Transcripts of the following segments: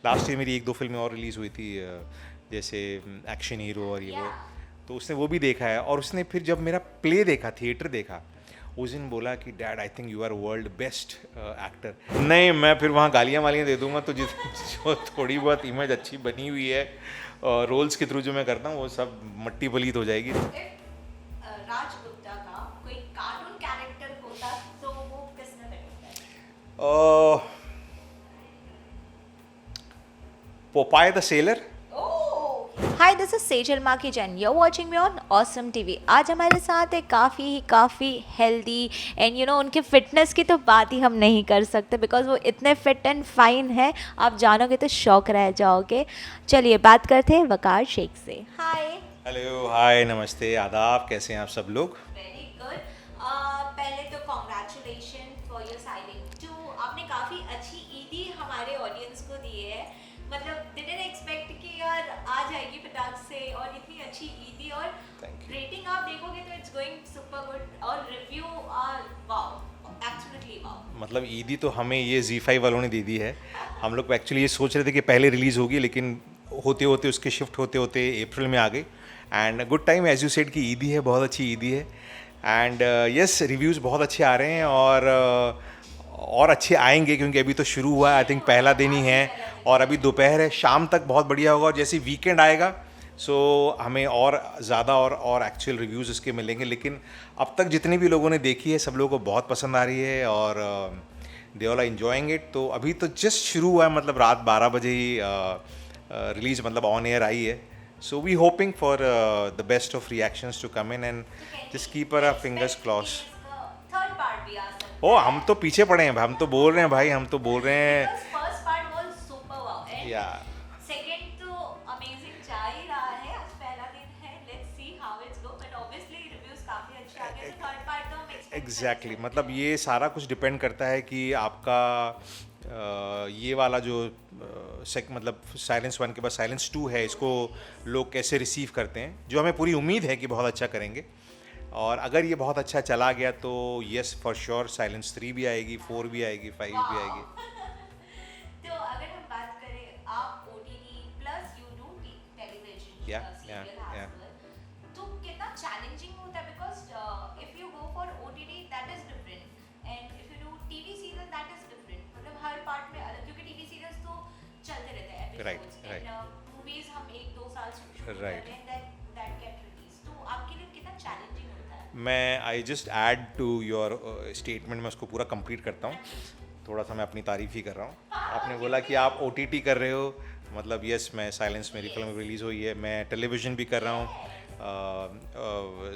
Last year मेरी एक दो फिल्में और रिलीज़ हुई थी, जैसे एक्शन हीरो और ये वो। तो उसने वो भी देखा है, और उसने फिर जब मेरा प्ले देखा, थिएटर देखा, उस दिन बोला कि dad I think you are world best actor. नहीं, मैं फिर वहाँ गालियाँ वालियाँ दे दूंगा, तो जिस जो थोड़ी बहुत इमेज अच्छी बनी हुई है रोल्स के थ्रू जो मैं करता हूँ, वो सब मट्टी पलीत हो जाएगी। राज गुप्ता का कोई कार्टून कैरेक्टर होता तो वो किसने पिक होता है? Popeye the sailor. Hi, this is Sejal Makhijan, you are watching me on Awesome TV. आज हमारे साथ है काफ़ी हेल्दी एंड उनके फिटनेस की तो बात ही हम नहीं कर सकते बिकॉज वो इतने फिट एंड फाइन है, आप जानोगे तो शौक रह जाओगे। चलिए बात करते हैं वकार शेख से। हाय। हेलो, हाय, नमस्ते, आदाब, कैसे हैं आप सब लोग? Very good. पहले तो congratulation for your signing two. आपने काफ़ी अच्छी ईदी हमारे ऑडियंस को दी है। मतलब डिडंट एक्सपेक्ट कि यार आ जाएगी फटाक से, और इतनी अच्छी ईदी, और Thank you. रेटिंग आप देखोगे तो इट्स गोइंग सुपर गुड, और review are wow, absolutely wow. मतलब ईदी तो हमें ये Z5 वालों ने दे दी है। हम लोग एक्चुअली ये सोच रहे थे कि पहले रिलीज़ होगी, लेकिन होते होते उसके शिफ्ट होते होते अप्रैल में आ गई। And good time, as you said, की ईदी है, बहुत अच्छी ईदी है। एंड यस, रिव्यूज़ बहुत अच्छे आ रहे हैं, और अच्छे आएंगे, क्योंकि अभी तो शुरू हुआ है, आई थिंक पहला दिन ही है, और अभी दोपहर है, शाम तक बहुत बढ़िया होगा, और जैसे वीकेंड आएगा सो हमें और ज़्यादा और एक्चुअल रिव्यूज़ इसके मिलेंगे। लेकिन अब तक जितने भी लोगों ने देखी है, सब लोगों को बहुत पसंद आ रही है, और they all are enjoying it. तो अभी तो जस्ट शुरू हुआ है, मतलब रात 12 बजे ही रिलीज़, मतलब ऑन एयर आई है। So we hoping for the best of reactions to come in, and just keep our fingers cross. Third part भी आ सकता ओ, है। हम तो पीछे पड़े हैं, हम तो बोल रहे हैं भाई, हम तो बोल रहे हैं। Because first part was super wow, and या second तो amazing जा ही रहा है। आज पहला दिन है, let's see how it's go, but obviously reviews काफी अच्छे आ गए, तो थर्ड पार्ट तो हम expect कर एग्जैक्टली, सकते मतलब हैं। ये सारा कुछ डिपेंड करता है कि आपका ये वाला जो मतलब साइलेंस 1 के बाद साइलेंस 2 है, इसको लोग कैसे रिसीव करते हैं, जो हमें पूरी उम्मीद है कि बहुत अच्छा करेंगे। और अगर ये बहुत अच्छा चला गया तो यस फॉर श्योर साइलेंस 3 भी आएगी, 4 भी आएगी, 5 भी आएगी। तो अगर हम बात करें, आप OTT plus you do television या सीरियल या एज वेल, तो कितना चैलेंजिंग होता है? Because if you go for OTT that is different, and if you do TV serial that is different. मतलब हर पार्ट में अलग, क्योंकि टीवी सीरियल्स तो चलते रहते हैं right, episodes, right, and movies हम 1-2 साल शूट कर राइट। रहे हैं, दैट गेट रिलीज। तो आपके लिए कितना चैलेंजिंग होता है? मैं I just add to your statement, मैं उसको पूरा कंप्लीट करता हूँ। थोड़ा सा मैं अपनी तारीफ ही कर रहा हूँ। आपने बोला कि आप OTT कर रहे हो, मतलब यस, मैं साइलेंस, मेरी फिल्म रिलीज़ हुई है, मैं टेलीविज़न भी कर रहा हूँ।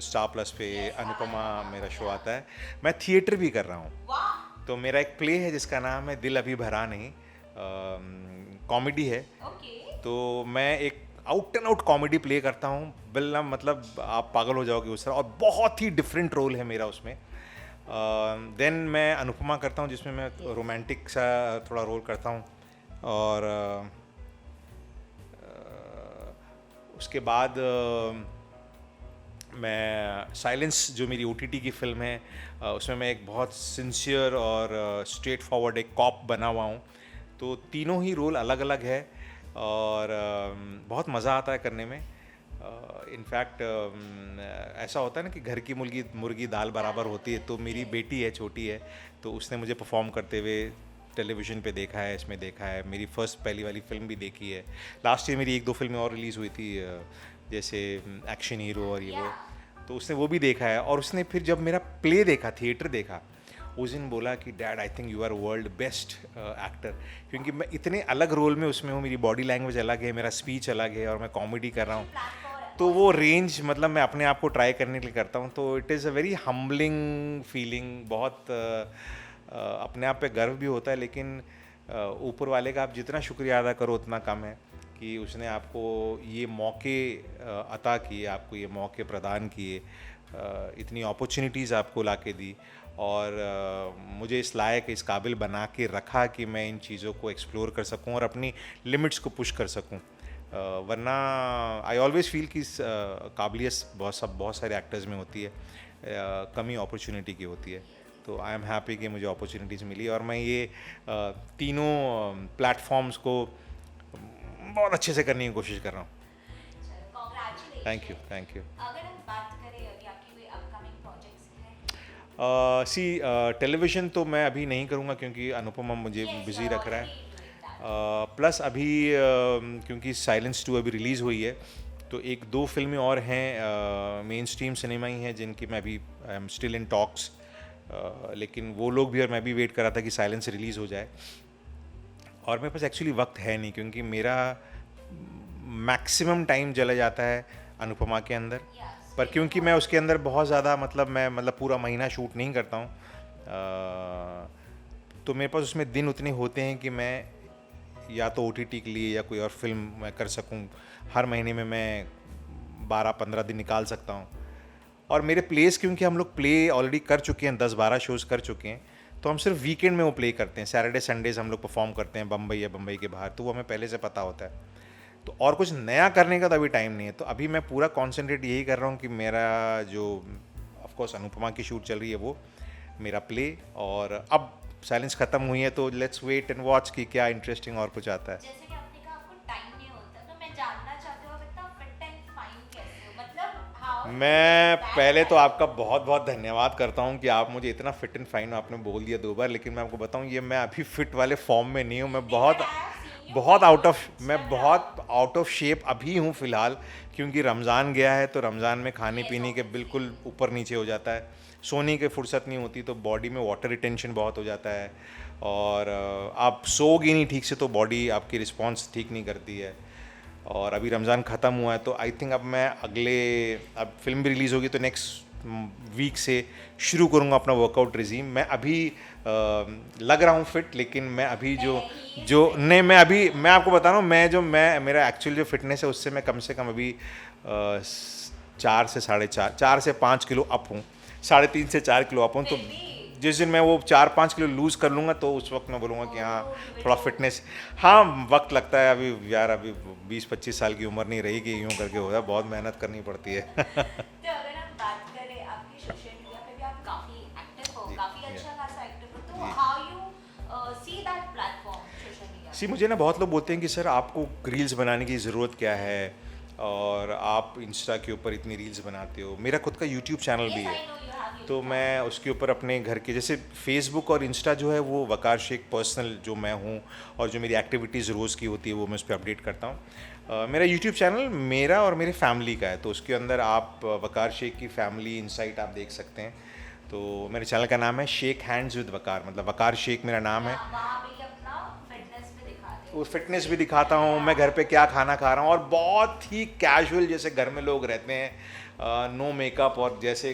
स्टार प्लस पे अनुपमा मेरा शो आता है। मैं थिएटर भी कर रहा हूँ। वाह। तो मेरा एक प्ले है जिसका नाम है दिल अभी भरा नहीं, कॉमेडी है। ओके। तो मैं एक out and out comedy play करता हूँ, बिल्ला, मतलब आप पागल हो जाओगे उस तरह, और बहुत ही डिफरेंट रोल है मेरा उसमें। देन मैं अनुपमा करता हूँ, जिसमें मैं रोमांटिक सा थोड़ा रोल करता हूँ। और उसके बाद मैं साइलेंस, जो मेरी OTT की फिल्म है, उसमें मैं एक बहुत सिंसियर और स्ट्रेट फॉरवर्ड एक कॉप बना हुआ हूँ। तो तीनों ही रोल अलग अलग है, और बहुत मज़ा आता है करने में। इनफैक्ट ऐसा होता है ना कि घर की मुर्गी मुर्गी दाल बराबर होती है। तो मेरी बेटी है, छोटी है, तो उसने मुझे परफॉर्म करते हुए टेलीविज़न पे देखा है, इसमें देखा है, मेरी फर्स्ट पहली वाली फिल्म भी देखी है। लास्ट ईयर मेरी एक दो फिल्में और रिलीज़ हुई थी, जैसे एक्शन हीरो और ये वो। तो उसने वो भी देखा है, और उसने फिर जब मेरा प्ले देखा, थिएटर देखा, उस दिन बोला कि dad I think you are world best actor, क्योंकि मैं इतने अलग रोल में उसमें हूँ, मेरी बॉडी लैंग्वेज अलग है, मेरा स्पीच अलग है, और मैं कॉमेडी कर रहा हूँ। तो वो रेंज, मतलब मैं अपने आप को ट्राई करने के लिए करता हूँ, तो it is a very humbling feeling. बहुत अपने आप पे गर्व भी होता है, लेकिन ऊपर वाले का आप जितना शुक्रिया अदा करो उतना कम है, कि उसने आपको ये मौके अता किए, आपको ये मौके प्रदान किए, इतनी अपॉर्चुनिटीज़ आपको ला के दी, और मुझे इस लायक, इस काबिल बना के रखा कि मैं इन चीज़ों को एक्सप्लोर कर सकूं और अपनी लिमिट्स को पुश कर सकूं। वरना आई ऑलवेज़ फील कि काबिलियत बहुत सारे एक्टर्स में होती है, कमी अपॉर्चुनिटी की होती है। तो आई एम हैप्पी कि मुझे अपॉर्चुनिटीज़ मिली, और मैं ये तीनों प्लेटफॉर्म्स को बहुत अच्छे से करने की कोशिश कर रहा हूँ। Congratulations. Thank you, thank you. अगर हम बात करें अभी आपकी कोई अपकमिंग प्रोजेक्ट्स हैं? सी टेलीविज़न तो मैं अभी नहीं करूँगा क्योंकि अनुपमा मुझे Yes, बिज़ी you're रख रहा है। already doing that. प्लस अभी क्योंकि साइलेंस 2 अभी रिलीज़ हुई है, तो एक दो फिल्में और हैं मेन स्ट्रीम सिनेमा ही हैं जिनकी मैं अभी I am still in talks, लेकिन वो लोग भी और मैं भी वेट कर रहा था कि साइलेंस रिलीज़ हो जाए। और मेरे पास एक्चुअली वक्त है नहीं क्योंकि मेरा मैक्सिमम टाइम चला जाता है अनुपमा के अंदर, पर क्योंकि मैं उसके अंदर बहुत ज़्यादा मैं पूरा महीना शूट नहीं करता हूँ, तो मेरे पास उसमें दिन उतने होते हैं कि मैं या तो OTT के लिए या कोई और फिल्म मैं कर सकूं। हर महीने में मैं 12-15 दिन निकाल सकता हूं। और मेरे प्लेस क्योंकि हम लोग प्ले ऑलरेडी कर चुके हैं, 10-12 शोज़ कर चुके हैं, तो हम सिर्फ वीकेंड में वो प्ले करते हैं। सैटरडे संडेज हम लोग परफॉर्म करते हैं बम्बई या बम्बई के बाहर, तो वो हमें पहले से पता होता है। तो और कुछ नया करने का तो अभी टाइम नहीं है, तो अभी मैं पूरा कॉन्सेंट्रेट यही कर रहा हूँ कि मेरा जो ऑफ कोर्स अनुपमा की शूट चल रही है वो मेरा प्ले, और अब साइलेंस ख़त्म हुई है तो लेट्स वेट एंड वॉच कि क्या इंटरेस्टिंग और कुछ आता है। जैसे कि आपने कहा आपको टाइम नहीं होता, तो मैं जानना चाहती हूँ आप इतना फिट एंड फाइन कैसे हो? मतलब हाउ? मैं पहले तो आपका बहुत बहुत धन्यवाद करता हूँ कि आप मुझे इतना फिट एंड फाइन आपने बोल दिया 2 बार, लेकिन मैं आपको बताऊँ ये मैं अभी फिट वाले फॉर्म में नहीं हूँ। मैं बहुत आउट ऑफ शेप अभी हूँ फ़िलहाल, क्योंकि रमज़ान गया है तो रमज़ान में खाने पीने के बिल्कुल ऊपर नीचे हो जाता है, सोने की फुर्सत नहीं होती, तो बॉडी में वाटर रिटेंशन बहुत हो जाता है, और आप सोओगे नहीं ठीक से तो बॉडी आपकी रिस्पॉन्स ठीक नहीं करती है। और अभी रमज़ान ख़त्म हुआ है तो आई थिंक अब फिल्म भी रिलीज़ होगी तो नेक्स्ट वीक से शुरू करूँगा अपना वर्कआउट रिजीम। मैं अभी लग रहा हूँ फिट, लेकिन मैं अभी मैं आपको बता रहा हूँ, मेरा एक्चुअल जो फिटनेस है उससे मैं कम से कम अभी 4 से 4.5 4 से 5 किलो अप हूँ, 3.5 से 4 किलो अप हूँ। तो जिस दिन मैं वो 4-5 किलो लूज़ कर लूँगा तो उस वक्त मैं बोलूँगा कि हाँ थोड़ा फिटनेस, हाँ वक्त लगता है अभी यार, अभी 20-25 साल की उम्र नहीं रही कि यूँ करके हो जाए, बहुत मेहनत करनी पड़ती है। तो अगर हम बात करें आपकी सोशल मीडिया पे भी आप काफ़ी एक्टिव हो, काफ़ी अच्छा खासा एक्टिव हो, तो how you see that platform social media? मुझे ना बहुत लोग बोलते हैं कि सर आपको रील्स बनाने की ज़रूरत क्या है, और आप इंस्टा के ऊपर इतनी रील्स बनाते हो। मेरा खुद का यूट्यूब चैनल भी है, तो मैं उसके ऊपर अपने घर के, जैसे फेसबुक और इंस्टा जो है वो वकार शेख पर्सनल जो मैं हूँ और जो मेरी एक्टिविटीज़ रोज़ की होती है वो मैं उस पर अपडेट करता हूँ। मेरा यूट्यूब चैनल मेरा और मेरी फैमिली का है, तो उसके अंदर आप वकार शेख की फैमिली इनसाइट आप देख सकते हैं। तो मेरे चैनल का नाम है शेक हैंड्स विद वकार, मतलब वकार शेख मेरा नाम है। वो फिटनेस भी दिखाता हूँ, मैं घर पे क्या खाना खा रहा हूँ, और बहुत ही कैजुअल जैसे घर में लोग रहते हैं, नो मेकअप, और जैसे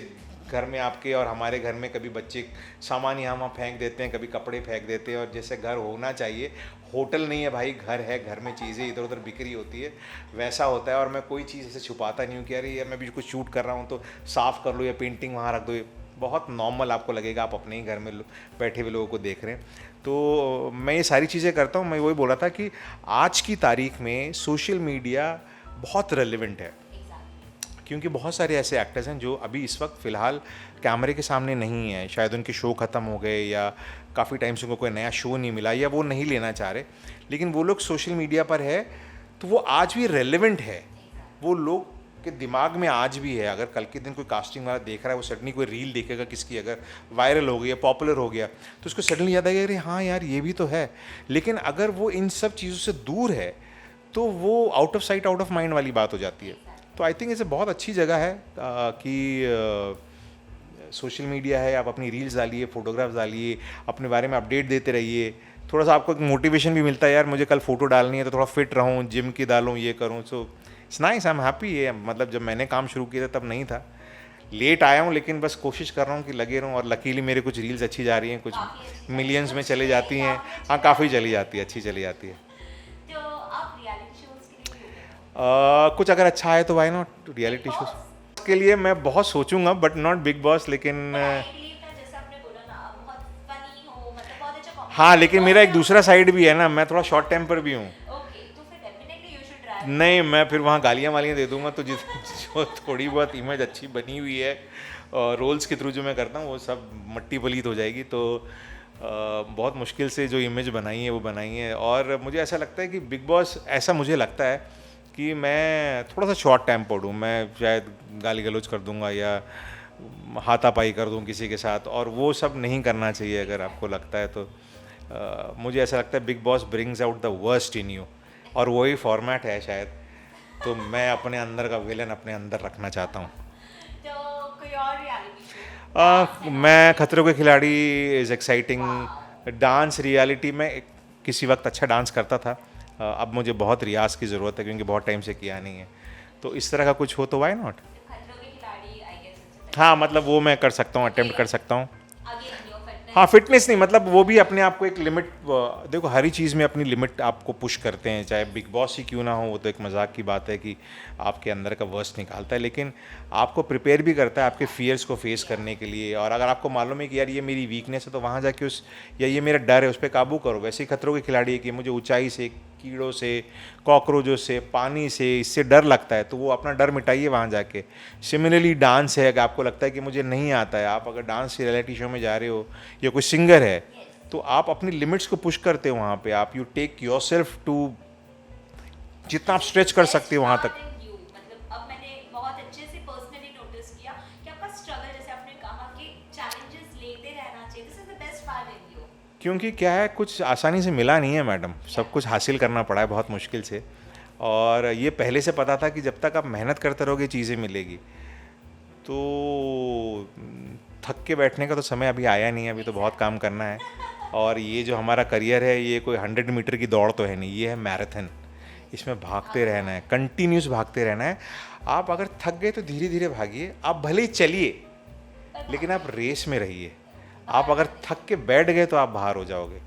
घर में आपके और हमारे घर में कभी बच्चे सामान यहाँ वहाँ फेंक देते हैं, कभी कपड़े फेंक देते हैं, और जैसे घर होना चाहिए, होटल नहीं है भाई, घर है, घर में चीज़ें इधर उधर बिखरी होती है, वैसा होता है। और मैं कोई चीज़ ऐसे छुपाता नहीं हूँ कि अरे यार मैं भी कुछ शूट कर रहा हूँ तो साफ़ कर लो या पेंटिंग वहाँ रख दो, बहुत नॉर्मल आपको लगेगा, आप अपने ही घर में बैठे हुए लोगों को देख रहे हैं। तो मैं ये सारी चीज़ें करता हूँ। मैं वही बोला था कि आज की तारीख में सोशल मीडिया बहुत रेलेवेंट है, क्योंकि बहुत सारे ऐसे एक्टर्स हैं जो अभी इस वक्त फ़िलहाल कैमरे के सामने नहीं हैं, शायद उनके शो ख़त्म हो गए या काफ़ी टाइम से उनको कोई नया शो नहीं मिला या वो नहीं लेना चाह रहे, लेकिन वो लोग सोशल मीडिया पर है तो वो आज भी रेलेवेंट है, वो लोग के दिमाग में आज भी है। अगर कल के दिन कोई कास्टिंग वाला देख रहा है, वो सडनली कोई रील देखेगा किसकी, अगर वायरल हो गई या पॉपुलर हो गया, तो उसको सडनली याद आएगा अरे हाँ यार ये भी तो है। लेकिन अगर वो इन सब चीज़ों से दूर है तो वो out of sight out of mind वाली बात हो जाती है। तो आई थिंक इसे बहुत अच्छी जगह है कि सोशल मीडिया है, आप अपनी रील्स डालिए, फोटोग्राफ्स डालिए, अपने बारे में अपडेट देते रहिए, थोड़ा सा आपको एक मोटिवेशन भी मिलता है, यार मुझे कल फ़ोटो डालनी है तो थोड़ा फिट रहूँ, जिम की डालूँ, ये करूँ। So it's nice, I am happy. ये मतलब जब मैंने काम शुरू किया था तब नहीं था, लेट आया हूँ, लेकिन बस कोशिश कर रहा हूँ कि लगे रहूँ, और लकीली मेरे कुछ रील्स अच्छी जा रही हैं, कुछ मिलियंस में चली जाती हैं। हाँ काफ़ी चली जाती है, अच्छी चली जाती है। कुछ अगर अच्छा है तो वाई नॉट, रियलिटी शोज के लिए मैं बहुत सोचूंगा, बट नॉट बिग बॉस, लेकिन हाँ, लेकिन मेरा एक दूसरा साइड भी है ना, मैं थोड़ा शॉर्ट टेम्पर भी हूँ। नहीं, मैं फिर वहाँ गालियाँ वालियाँ दे दूंगा, तो जो थोड़ी बहुत इमेज अच्छी बनी हुई है रोल्स के थ्रू जो मैं करता हूँ वो सब मट्टी पलीत हो जाएगी। तो बहुत मुश्किल से जो इमेज बनाई है वो बनाई है। और मुझे ऐसा लगता है कि बिग बॉस, ऐसा मुझे लगता है कि मैं थोड़ा सा शॉर्ट टेम्पर्ड हूँ। मैं शायद गाली गलौज कर दूंगा या हाथापाई कर दूँ किसी के साथ, और वो सब नहीं करना चाहिए अगर आपको लगता है तो। मुझे ऐसा लगता है big boss brings out the worst in you, और वही फॉर्मेट है शायद। तो मैं अपने अंदर का विलन अपने अंदर रखना चाहता हूँ। तो कोई और रियलिटी शो? मैं खतरों के खिलाड़ी इज़ एक्साइटिंग। डांस रियलिटी में किसी वक्त अच्छा डांस करता था, अब मुझे बहुत रियाज की ज़रूरत है क्योंकि बहुत टाइम से किया नहीं है। तो इस तरह का कुछ हो तो वाई नॉट। खतरों के खिलाड़ी आई गेस हाँ, मतलब वो मैं कर सकता हूँ, अटेम्प्ट कर सकता हूँ। Again your fitness. हाँ, फिटनेस नहीं, मतलब वो भी अपने आप को एक लिमिट, देखो हर ही चीज़ में अपनी लिमिट आपको पुश करते हैं, चाहे बिग बॉस ही क्यों ना हो। वो तो एक मजाक की बात है कि आपके अंदर का वर्स्ट निकालता है, लेकिन आपको प्रिपेयर भी करता है आपके फियर्स को फेस करने के लिए। और अगर आपको मालूम है कि यार ये मेरी वीकनेस है, तो वहाँ जाके उस, या ये मेरा डर है, उस पर काबू करो। वैसे ही खतरों के खिलाड़ी है कि मुझे ऊंचाई से, कीड़ों से, कॉकरोचों से, पानी से, इससे डर लगता है, तो वो अपना डर मिटाइए वहाँ जाके। सिमिलरली डांस है, अगर आपको लगता है कि मुझे नहीं आता है, आप अगर डांस रियलिटी शो में जा रहे हो या कोई सिंगर है, तो आप अपनी लिमिट्स को पुश करते हो वहाँ पे। आप you take yourself to, जितना आप स्ट्रेच कर सकते हो वहाँ तक। मतलब अब मैंने बहुत अच्छे से पर्सनली नोटिस किया कि आपका स्ट्रगल, जैसे आपने कहा कि चैलेंजेस लेते रहना चाहिए, this is the best part in you. क्योंकि क्या है, कुछ आसानी से मिला नहीं है मैडम, सब कुछ हासिल करना पड़ा है बहुत मुश्किल से। और ये पहले से पता था कि जब तक आप मेहनत करते रहोगे चीज़ें मिलेगी। तो थक के बैठने का तो समय अभी आया नहीं है, अभी तो बहुत काम करना है। और ये जो हमारा करियर है, ये कोई 100 मीटर की दौड़ तो है नहीं, ये है मैराथन। इसमें भागते रहना है, कंटिन्यूस भागते रहना है। आप अगर थक गए तो धीरे धीरे भागिए, आप भले ही चलिए लेकिन आप रेस में रहिए। आप अगर थक के बैठ गए तो आप बाहर हो जाओगे।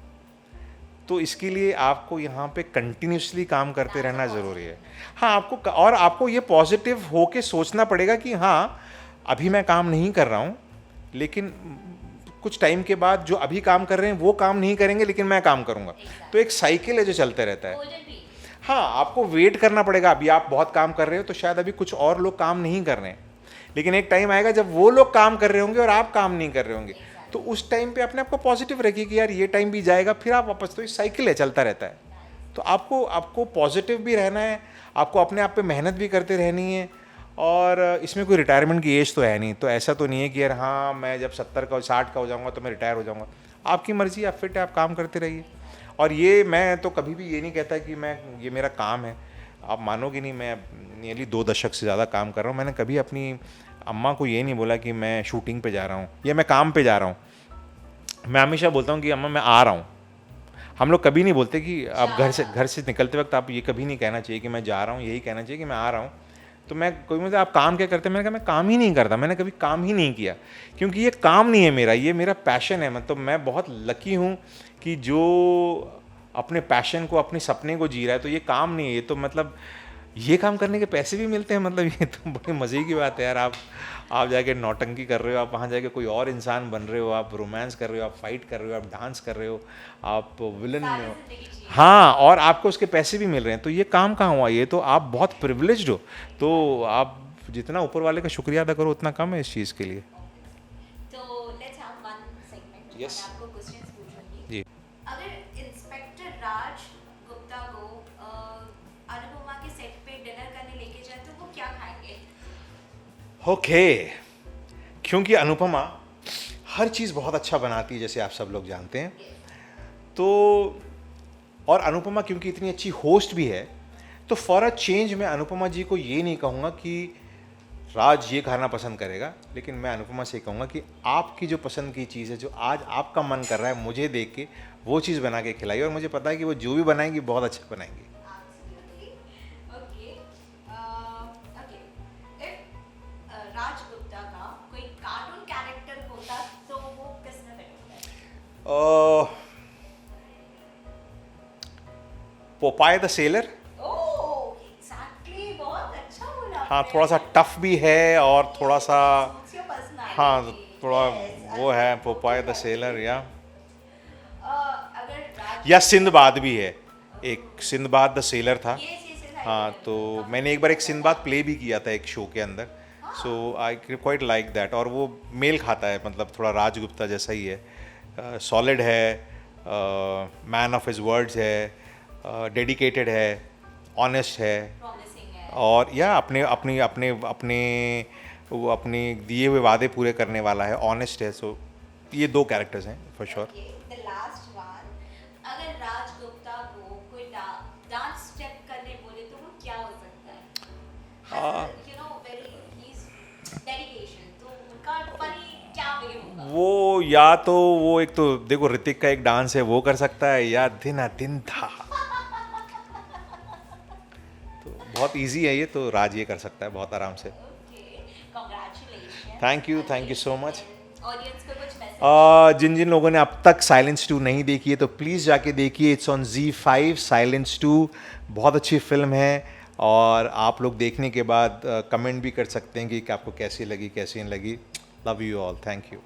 तो इसके लिए आपको यहाँ पे कंटिन्यूसली काम करते रहना ज़रूरी है। हाँ, आपको, और आपको ये पॉजिटिव होके सोचना पड़ेगा कि हाँ अभी मैं काम नहीं कर रहा हूँ, लेकिन कुछ टाइम के बाद जो अभी काम कर रहे हैं वो काम नहीं करेंगे, लेकिन मैं काम करूँगा। तो एक साइकिल है जो चलते रहता है। हाँ, आपको वेट करना पड़ेगा। अभी आप बहुत काम कर रहे हो तो शायद अभी कुछ और लोग काम नहीं कर रहे हैं, लेकिन एक टाइम आएगा जब वो लोग काम कर रहे होंगे और आप काम नहीं कर रहे होंगे। तो उस टाइम पे अपने आप को पॉजिटिव रखिए कि यार ये टाइम भी जाएगा, फिर आप वापस, तो ये साइकिल है, चलता रहता है। तो आपको पॉजिटिव भी रहना है, आपको अपने आप पे मेहनत भी करते रहनी है। और इसमें कोई रिटायरमेंट की एज तो है नहीं, तो ऐसा तो नहीं है कि यार हाँ मैं जब 70 का 60 का हो जाऊँगा तो मैं रिटायर हो जाऊँगा। आपकी मर्ज़ी, आप फिट है, आप काम करते रहिए। और ये मैं तो कभी भी ये नहीं कहता कि मैं, ये मेरा काम है। आप मानोगे नहीं, मैं नियरली 2 दशक से ज़्यादा काम कर रहा हूँ। मैंने कभी अपनी अम्मा को ये नहीं बोला कि मैं शूटिंग पे जा रहा हूँ या मैं काम पे जा रहा हूँ। मैं हमेशा बोलता हूँ कि अम्मा मैं आ रहा हूँ। हम लोग कभी नहीं बोलते कि आप घर से निकलते वक्त आप ये कभी नहीं कहना चाहिए कि मैं जा रहा हूँ, यही कहना चाहिए कि मैं आ रहा हूँ। तो मैं, कोई मुझे आप काम क्या करते हैं, मैंने कहा मैं काम ही नहीं करता, मैंने कभी काम ही नहीं किया, क्योंकि ये काम नहीं है मेरा, ये मेरा पैशन है। मतलब मैं बहुत लकी हूँ कि जो अपने पैशन को, अपने सपने को जी रहा है, तो ये काम नहीं है, ये तो मतलब ये काम करने के पैसे भी मिलते हैं। मतलब ये तो बड़ी मज़े की बात है यार। आप जाके नौटंकी कर रहे हो, आप वहाँ जाके कोई और इंसान बन रहे हो, आप रोमांस कर रहे हो, आप फाइट कर रहे हो, आप डांस कर रहे हो, आप विलन में हो। हाँ, और आपको उसके पैसे भी मिल रहे हैं, तो ये काम कहाँ हुआ? ये तो आप बहुत प्रिविलेज्ड हो। तो आप जितना ऊपर वाले का शुक्रिया अदा करो उतना कम है इस चीज़ के लिए। तो let's have one segment. Yes. मैं आपको क्वेश्चंस पूछूंगी। जी। अगर इंस्पेक्टर राज गुप्ता को अनुपमा के सेट पे डिनर करने लेके जाए तो वो क्या खाएंगे? ओके, क्योंकि अनुपमा हर चीज़ बहुत अच्छा बनाती है, जैसे आप सब लोग जानते हैं। तो और अनुपमा क्योंकि इतनी अच्छी होस्ट भी है, तो फॉर अ चेंज मैं अनुपमा जी को ये नहीं कहूँगा कि राज ये खाना पसंद करेगा, लेकिन मैं अनुपमा से कहूँगा कि आपकी जो पसंद की चीज़ है, जो आज आपका मन कर रहा है, मुझे देख के वो चीज़ बना के खिलाइए। और मुझे पता है कि वो जो भी बनाएंगी बहुत अच्छा बनाएंगी। Okay okay. इफ राज गुप्ता का कोई कार्टून कैरेक्टर होता तो वो किसमें फिट होता है? Popeye the seller. Oh exactly, बहुत अच्छा बोला हाँ, आपने। थोड़ा सा टफ भी है और थोड़ा सा, Suits your personality. हाँ थोड़ा Yes, वो है, absolutely. Popeye the seller. या अगर राज या सिंदबाद भी है, एक सिंदबाद द सेलर था। ये हाँ, तो मैंने एक बार एक सिंदबाद प्ले भी किया था एक शो के अंदर। सो आई क्वाइट लाइक दैट। और वो मेल खाता है, मतलब थोड़ा राजगुप्ता जैसा ही है। सॉलिड है, मैन ऑफ हिज वर्ड्स है, डेडिकेटेड है, ऑनेस्ट है, और या अपने अपनी अपने अपने वो अपने दिए हुए वादे पूरे करने वाला है, ऑनेस्ट है. सो ये दो कैरेक्टर्स हैं for sure. The last one, अगर राज गुप्ता को कोई डांस स्टेप करने बोले तो वो क्या हो सकता है? यू नो वेरी डेडिकेशन, तो उनका फनी क्या वे होगा? वो या तो वो एक तो देखो ऋतिक का एक डांस है वो कर सकता है, या दिन दिन था. तो बहुत इजी है ये, तो राज ये कर सकता है बहुत आराम से. Okay, congratulation. Thank you so much. Audience को कुछ मैसेज? जिन जिन लोगों ने अब तक साइलेंस 2 नहीं देखी है तो प्लीज़ जाके देखिए. It's on ZEE5. साइलेंस 2 बहुत अच्छी फिल्म है, और आप लोग देखने के बाद कमेंट भी कर सकते हैं कि आपको कैसी लगी कैसी नहीं लगी. Love you all. Thank you.